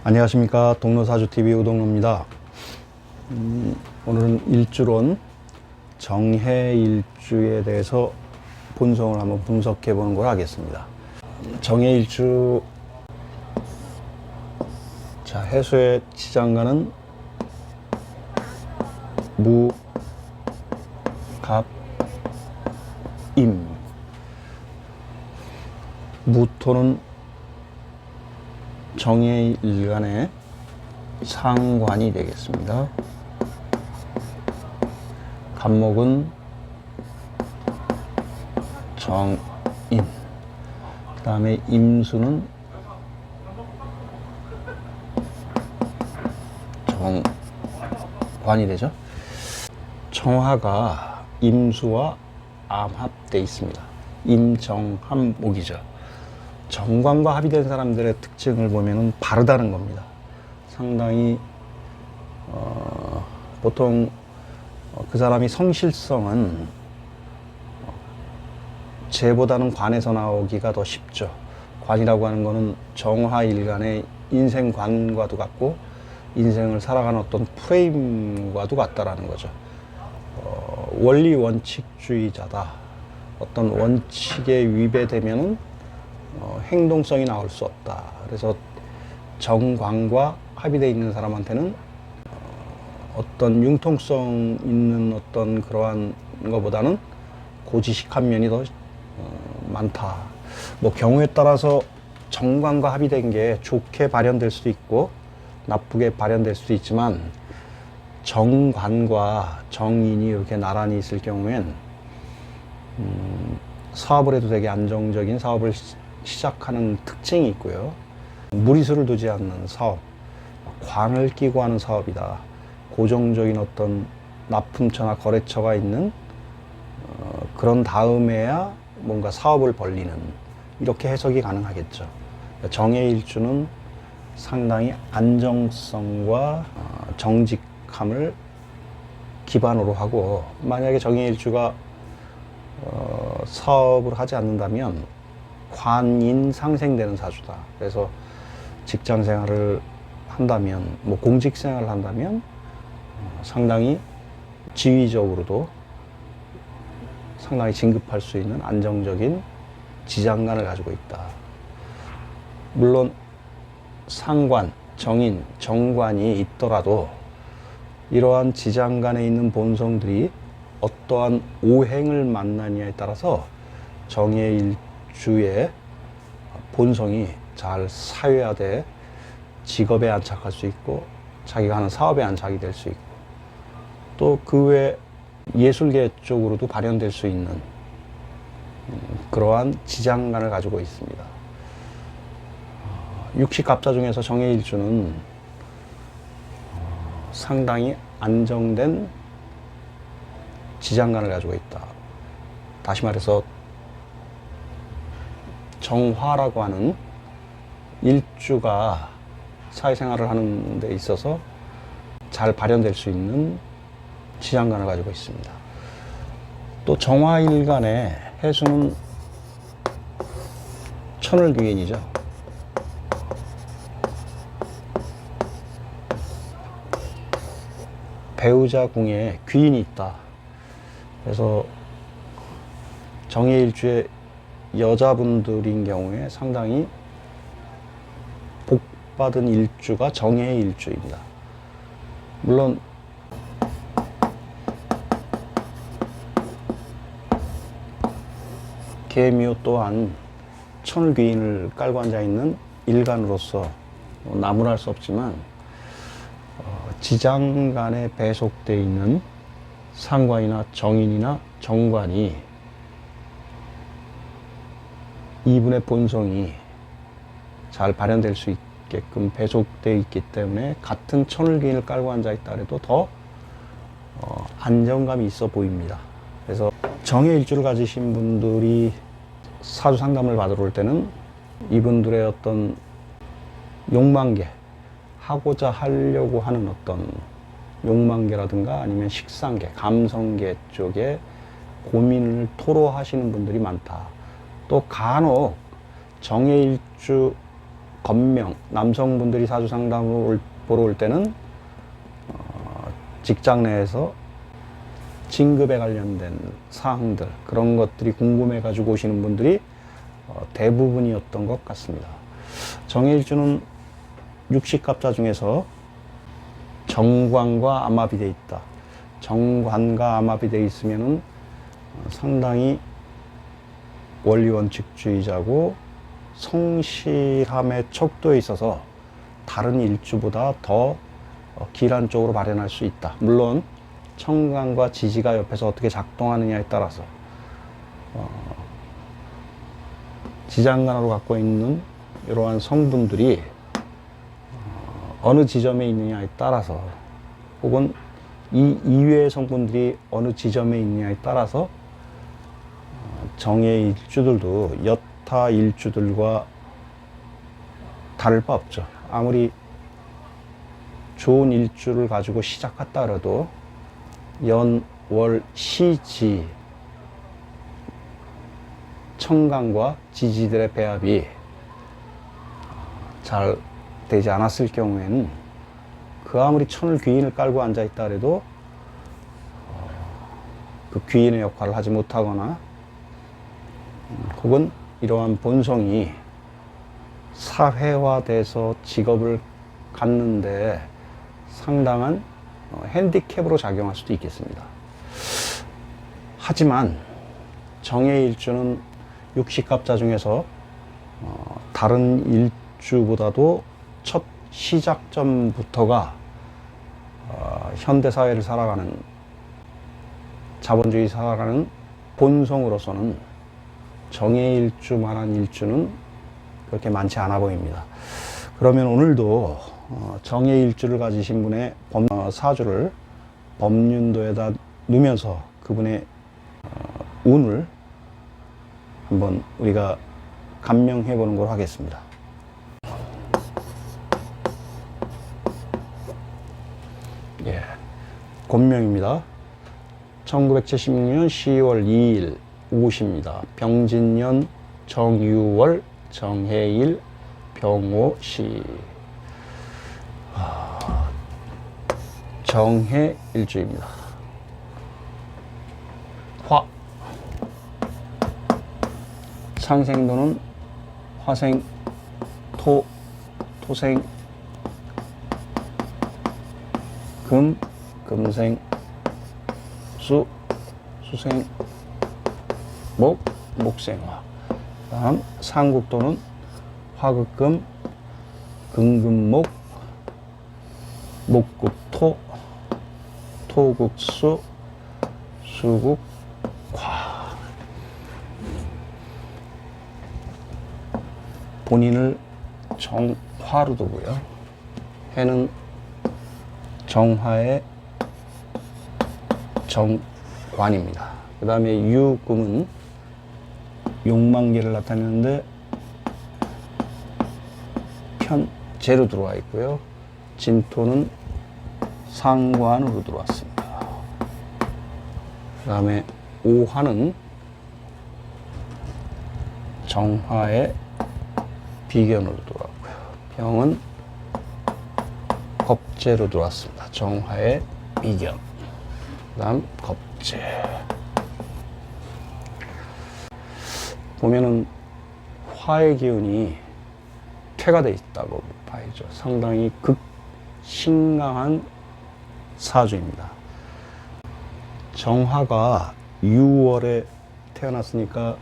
안녕하십니까. 동로사주TV 우동로입니다. 오늘은 일주론 정해일주에 대해서 본성을 한번 분석해 보는 걸 하겠습니다. 정해일주, 자, 해수의 지장간은 무, 갑, 임. 무토는 정해일간의 상관이 되겠습니다. 갑목은 정인, 그 다음에 임수는 정관이 되죠. 정화가 임수와 암합되어 있습니다. 임정합목이죠. 정관과 합의된 사람들의 특징을 보면은 바르다는 겁니다. 상당히 보통 그 사람이 성실성은 재보다는 관에서 나오기가 더 쉽죠. 관이라고 하는 거는 정화일간의 인생관과도 같고 인생을 살아가는 어떤 프레임과도 같다라는 거죠. 원리 원칙주의자다. 어떤 원칙에 위배되면은 행동성이 나올 수 없다. 그래서 정관과 합의되어 있는 사람한테는 어떤 융통성 있는 어떤 그러한 것보다는 고지식한 면이 더 많다. 뭐 경우에 따라서 정관과 합의된 게 좋게 발현될 수도 있고 나쁘게 발현될 수도 있지만 정관과 정인이 이렇게 나란히 있을 경우엔 사업을 해도 되게 안정적인 사업을 시작하는 특징이 있고요. 무리수를 두지 않는 사업, 관을 끼고 하는 사업이다. 고정적인 어떤 납품처나 거래처가 있는 그런 다음에야 뭔가 사업을 벌리는, 이렇게 해석이 가능하겠죠. 정해일주는 상당히 안정성과 정직함을 기반으로 하고, 만약에 정해일주가 사업을 하지 않는다면 관인 상생되는 사주다. 그래서 직장 생활을 한다면, 뭐 공직 생활을 한다면 상당히 지위적으로도 상당히 진급할 수 있는 안정적인 지장간을 가지고 있다. 물론 상관, 정인, 정관이 있더라도 이러한 지장간에 있는 본성들이 어떠한 오행을 만나느냐에 따라서 정해일주의 본성이 잘 사회화돼 직업에 안착할 수 있고 자기가 하는 사업에 안착이 될 수 있고 또 그 외 예술계 쪽으로도 발현될 수 있는 그러한 지장간을 가지고 있습니다. 육식갑자 중에서 정해일주는 상당히 안정된 지장간을 가지고 있다. 다시 말해서 정화라고 하는 일주가 사회생활을 하는 데 있어서 잘 발현될 수 있는 지장간을 가지고 있습니다. 또 정화일간의 해수는 천을귀인이죠. 배우자 궁에 귀인이 있다. 그래서 정해일주의 여자분들인 경우에 상당히 복받은 일주가 정해일주입니다. 물론 계묘 또한 천을귀인을 깔고 앉아있는 일간으로서 나무랄 수 없지만 지장간에 배속되어 있는 상관이나 정인이나 정관이 이분의 본성이 잘 발현될 수 있게끔 배속되어 있기 때문에 같은 천을귀인을 깔고 앉아있다 해도 더 안정감이 있어 보입니다. 그래서 정해일주를 가지신 분들이 사주 상담을 받으러 올 때는 이분들의 어떤 욕망계, 하고자 하려고 하는 어떤 욕망계라든가 아니면 식상계, 감성계 쪽에 고민을 토로하시는 분들이 많다. 또 간혹 정해일주 건명, 남성분들이 사주 상담을 보러 올 때는 직장 내에서 진급에 관련된 사항들, 그런 것들이 궁금해 가지고 오시는 분들이 대부분이었던 것 같습니다. 정해일주는 육식갑자 중에서 정관과 암합이 돼 있다. 정관과 암합이 돼 있으면은 상당히 원리원칙주의자고 성실함의 척도에 있어서 다른 일주보다 더 길한 쪽으로 발현할 수 있다. 물론 청간과 지지가 옆에서 어떻게 작동하느냐에 따라서 지장간으로 갖고 있는 이러한 성분들이 어느 지점에 있느냐에 따라서, 혹은 이 이외의 성분들이 어느 지점에 있느냐에 따라서 정의 일주들도 여타 일주들과 다를 바 없죠. 아무리 좋은 일주를 가지고 시작했다 그래도 연, 월, 시, 지, 청간과 지지들의 배합이 잘 되지 않았을 경우에는 그 아무리 천을 귀인을 깔고 앉아있다 그래도 그 귀인의 역할을 하지 못하거나, 혹은 이러한 본성이 사회화돼서 직업을 갖는데 상당한 핸디캡으로 작용할 수도 있겠습니다. 하지만 정해일주는 육식갑자 중에서 다른 일주보다도 첫 시작점부터가 현대사회를 살아가는, 자본주의 살아가는 본성으로서는 정해일주만한 일주는 그렇게 많지 않아 보입니다. 그러면 오늘도 정해일주를 가지신 분의 사주를 법륜도에다 놓으면서 그분의 운을 한번 우리가 감명해 보는 걸로 하겠습니다. 예, 곤명입니다. 1976년 10월 2일 오십니다. 병진년 정유월 정해일 병오시. 정해일주입니다. 화, 상생도는 화생, 토, 토생, 금, 금생, 수, 수생, 목, 목생화. 다음 상국도는 화극금, 금금목, 목국토, 토국수, 수국화. 본인을 정화로 두고요. 해는 정화의 정관입니다. 그 다음에 유금은 욕망계를 나타내는데 편재로 들어와 있고요. 진토는 상관으로 들어왔습니다. 그 다음에 오화는 정화의 비견으로 들어왔고요. 병은 겁재로 들어왔습니다. 정화의 비견. 그 다음 겁재. 보면은 화의 기운이 퇴가 돼 있다고 봐야죠. 상당히 극신강한 사주입니다. 정화가 6월에 태어났으니까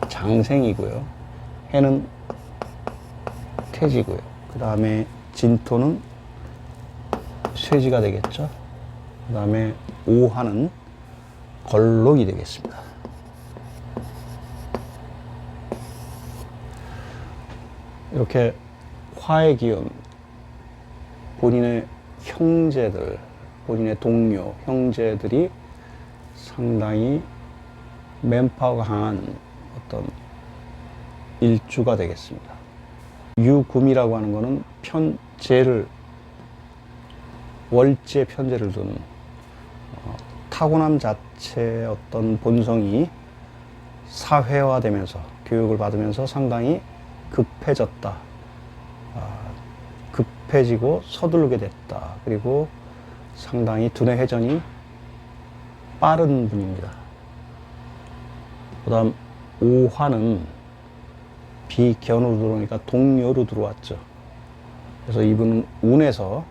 장생이고요. 해는 태지고요. 그 다음에 진토는 쇠지가 되겠죠. 그 다음에 오화는 걸록이 되겠습니다. 이렇게 화의 기운, 본인의 형제들, 본인의 동료, 형제들이 상당히 맨파워가 강한 어떤 일주가 되겠습니다. 유금이라고 하는 것은 편재를, 월지의 편재를 두는 타고남 자체의 어떤 본성이 사회화되면서 교육을 받으면서 상당히 급해졌다. 급해지고 서두르게 됐다. 그리고 상당히 두뇌 회전이 빠른 분입니다. 그 다음 오화는 비견으로 들어오니까 동묘로 들어왔죠. 그래서 이분은 운에서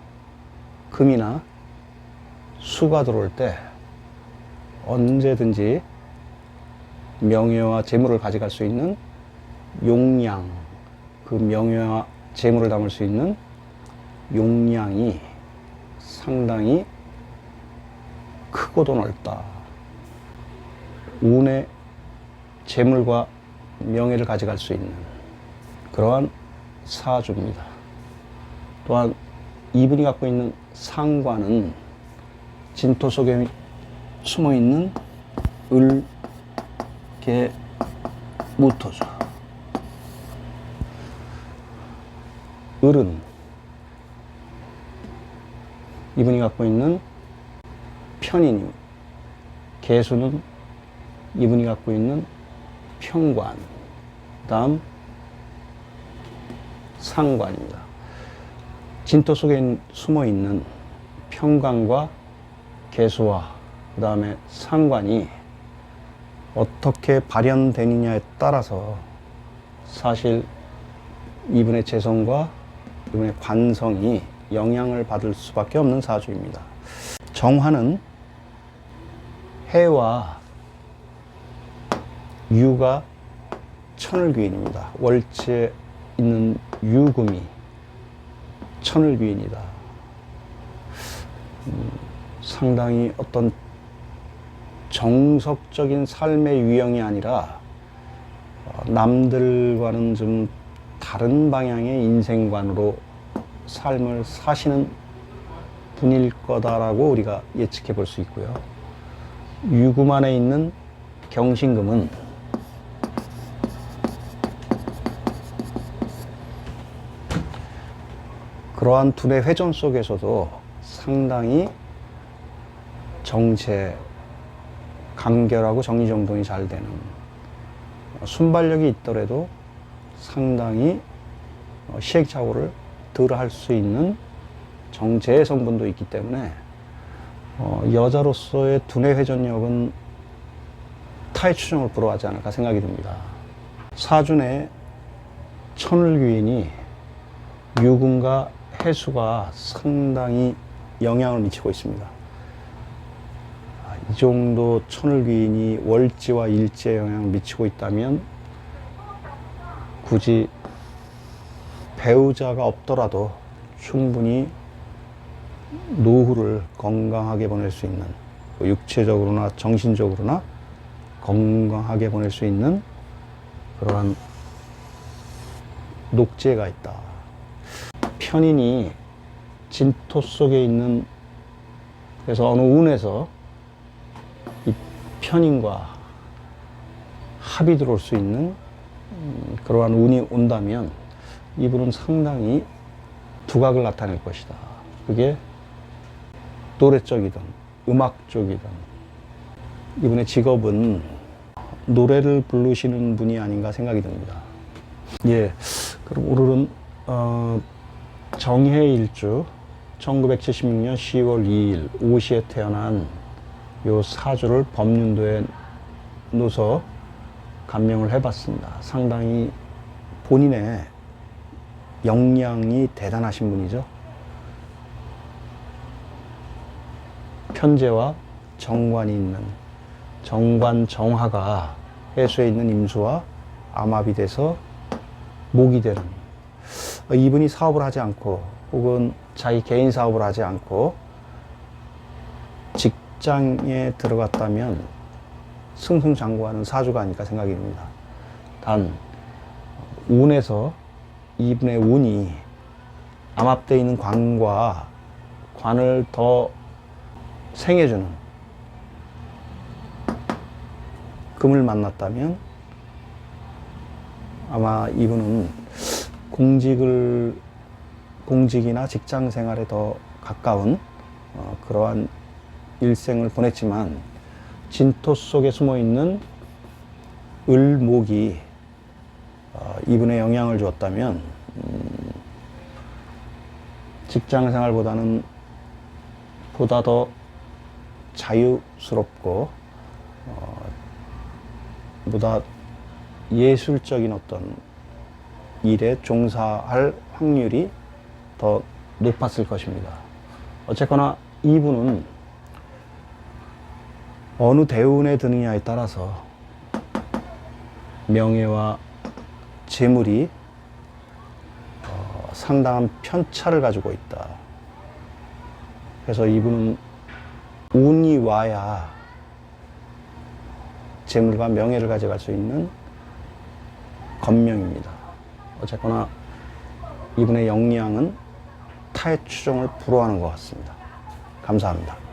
금이나 수가 들어올 때 언제든지 명예와 재물을 가져갈 수 있는 용량, 그 명예와 재물을 담을 수 있는 용량이 상당히 크고도 넓다. 운의 재물과 명예를 가져갈 수 있는 그러한 사주입니다. 또한 이분이 갖고 있는 상관은 진토 속에 숨어 있는 을, 개, 무토죠. 을은 이분이 갖고 있는 편인이고, 개수는 이분이 갖고 있는 평관, 그 다음 상관입니다. 진토 속에 숨어 있는 평관과 개수와 그 다음에 상관이 어떻게 발현되느냐에 따라서 사실 이분의 재성과 이분의 관성이 영향을 받을 수밖에 없는 사주입니다. 정화는 해와 유가 천을귀인입니다. 월지에 있는 유금이 천을귀인이다. 상당히 어떤 정석적인 삶의 유형이 아니라 남들과는 좀 다른 방향의 인생관으로 삶을 사시는 분일 거다라고 우리가 예측해 볼 수 있고요. 유금 안에 있는 경신금은 그러한 두뇌 회전 속에서도 상당히 정체, 간결하고 정리정돈이 잘 되는, 순발력이 있더라도 상당히 시행착오를 덜 할 수 있는 정체의 성분도 있기 때문에 여자로서의 두뇌 회전력은 타의 추종을 불허하지 않을까 생각이 듭니다. 사주 내 천을귀인이 유금과 해수가 상당히 영향을 미치고 있습니다. 이 정도 천을귀인이 월지와 일지에 영향을 미치고 있다면 굳이 배우자가 없더라도 충분히 노후를 건강하게 보낼 수 있는, 육체적으로나 정신적으로나 건강하게 보낼 수 있는 그러한 녹재가 있다. 편인이 진토 속에 있는, 그래서 어느 운에서 이 편인과 합이 들어올 수 있는 그러한 운이 온다면 이분은 상당히 두각을 나타낼 것이다. 그게 노래 쪽이든 음악 쪽이든. 이분의 직업은 노래를 부르시는 분이 아닌가 생각이 듭니다. 예, 그럼 오늘은 정해일주 1976년 10월 2일 오시에 태어난 요 사주를 법륜도에 넣어서 감명을 해봤습니다. 상당히 본인의 역량이 대단하신 분이죠. 편재와 정관이 있는, 정관 정화가 해수에 있는 임수와 암합이 돼서 목이 되는, 이분이 사업을 하지 않고 혹은 자기 개인 사업을 하지 않고 직장에 들어갔다면 승승장구하는 사주가 아닐까 생각이 듭니다. 단 운에서 이분의 운이 암합되어 있는 관과 관을 더 생해주는 금을 만났다면 아마 이분은 공직이나 직장 생활에 더 가까운 그러한 일생을 보냈지만 진토 속에 숨어 있는 을목이 이분의 영향을 주었다면 직장 생활보다는 보다 더 자유스럽고 보다 예술적인 어떤 일에 종사할 확률이 더 높았을 것입니다. 어쨌거나 이분은 어느 대운에 드느냐에 따라서 명예와 재물이 상당한 편차를 가지고 있다. 그래서 이분은 운이 와야 재물과 명예를 가져갈 수 있는 건명입니다. 어쨌거나 이분의 역량은 타의 추종을 불허하는 것 같습니다. 감사합니다.